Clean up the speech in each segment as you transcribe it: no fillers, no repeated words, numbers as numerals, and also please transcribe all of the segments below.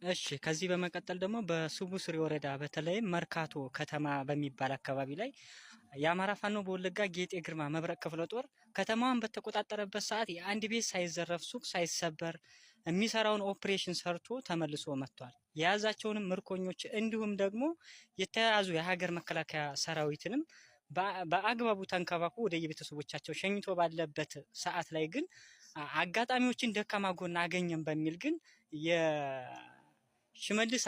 እሺ ከዚህ በመቀጠል ደግሞ በሱቡ ስሪ ወረዳ በተለይም መርካቶ ከተማ በሚባል አካባቢ ላይ የአማራ ፋኖ በወለጋ ጌጤ ግርማ መብረቅ ክፍለ ጦር ከተማዋን በተቆጣጠረበት ሰዓት የአንድ ቤት ሳይዘረፍ ሱቅ ሳይሰበር የሚሰራውን ኦፕሬሽን ሰርቶ ተመልሶ መጥቷል። የያዛቸውንም ምርኮኞች እንዲሁም ደግሞ የተያዙ የሀገር መከላከያ ሰራዊትንም በአግባቡ ተንከባክቦ ወደ የቤተሰቦቻቸው ሸኝቶ ባለበት ሰዓት ላይ ግን አጋጣሚዎችን ደካማ ጎን አገኘን በሚል ግን ሽመልስ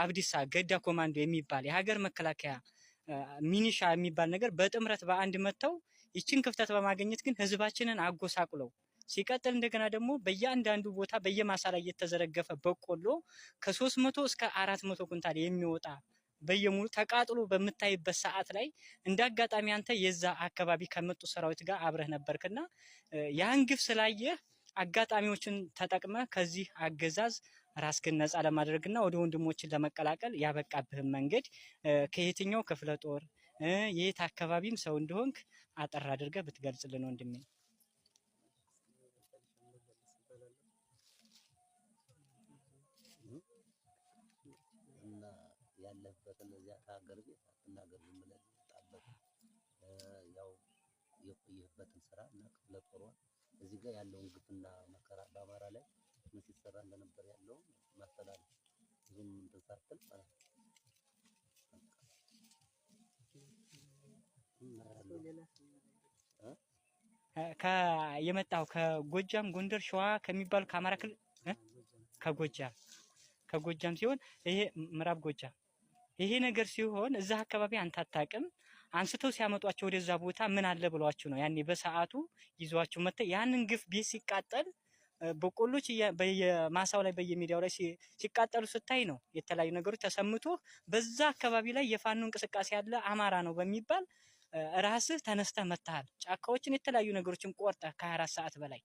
አብዲሳ ገዳ ኮማንዶ የሚባል የሀገር መከላከያ ሚኒሻ የሚባል ነገር በጥምረት በአንድ መተው ይችን ክፍተት በማግኘት ግን ህዝባችንን አጎሳቁለው ሲቀጥል እንደገና ደግሞ በእያንዳንዱ ቦታ በየማሳ ላይ የተዘረገፈ በቆሎ ከ300 እስከ 400 ኩንታል የሚወጣ በየሙሉ ተቃጥሎ በምታይበት ሰዓት ላይ እንዳጋጣሚ አንተ የዛ አካባቢ ከመጡ ሰራዊት ጋር አብረህ ነበርክና ያን ግፍ ስላየህ አጋጣሚዎችን ተጠቅመ ከዚህ አገዛዝ ራስክን ነፃ ለማድረግና ወደ ወንድሞችን ለመቀላቀል ያበቃብህን መንገድ ከየትኛው ክፍለ ጦር የት አካባቢም ሰው እንደሆንክ አጠር አድርገህ ብትገልጽልን ወንድሜ። እና ያለበትን እዚያ ከሀገር ቤት አትናገር ብለህ ጣበት ያው የቆየህበትን ስራ እና ክፍለ ጦሯን እዚህ ጋር ያለውን ግፍና መከራ በአማራ ላይ ምን ሲሰራ እንደነበር ያለው ማስተላለፍ ብዙም እንትን ሳትል ማለት የመጣው ከጎጃም ጎንደር ሸዋ ከሚባል ከአማራ ክልል ከጎጃም ሲሆን ይሄ ምዕራብ ጎጃም ይሄ ነገር ሲሆን እዛ አካባቢ አንተ አታውቅም። አንስተው ሲያመጧቸው ወደዛ ቦታ ምን አለ ብሏቸው ነው ያኔ በሰዓቱ ይዟቸው መጣ። ያንን ግፍ ቤት ሲቃጠል በቆሎች በየማሳው ላይ በየሚዲያው ላይ ሲቃጠሉ ስታይ ነው የተለያዩ ነገሮች ተሰምቶ በዛ አካባቢ ላይ የፋኖ እንቅስቃሴ ያለ አማራ ነው በሚባል ራስህ ተነስተህ መጣሃል። ጫካዎችን የተለያዩ ነገሮችን ቆርጠህ ከ24 ሰዓት በላይ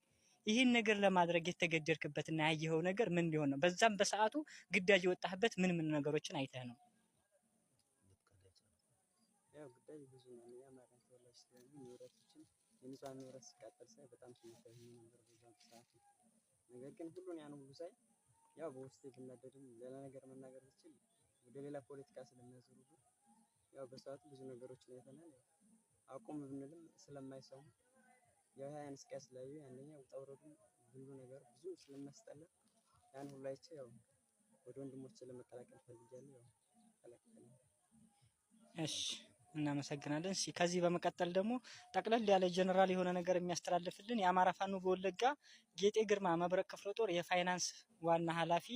ይህን ነገር ለማድረግ የተገደድክበትና ያየኸው ነገር ምን ሊሆን ነው? በዛም በሰዓቱ ግዳጅ የወጣህበት ምን ነገሮችን አይተህ ነው? ያው ግዳጅ ብዙ ነው። የአማራ ተወላጅ ስለሆነ ንብረቶችን የንጹሃን ንብረት ሲቃጠል ሳይ በጣም ስሜታዊ ነበር በዛም ሰዓት። ነገር ግን ሁሉን ያን ሁሉ ሳይ ያው በውስጤ ብናደድም ሌላ ነገር መናገር ብችል ወደ ሌላ ፖለቲካ ስለሚያዞሩ ያው በሰዓቱ ብዙ ነገሮችን አይተናል። አቁም ብንልም ስለማይሰሙ ያው ያን ስቃይ ስላዩ አንደኛ ውጣ ውረዱም ሁሉ ነገር ብዙ ስለሚያስጠላ ያን ሁሉ አይቼ ያው ወደ ወንድሞቼ ለመቀላቀል ፈልጌያለሁ። ያው ተቀላቅያለሁ። እሺ እናመሰግናለን። እሺ ከዚህ በመቀጠል ደግሞ ጠቅለል ያለ ጀነራል የሆነ ነገር የሚያስተላልፍልን የአማራ ፋኖ በወለጋ ጌጤ ግርማ መብረቅ ክፍለ ጦር የፋይናንስ ዋና ኃላፊ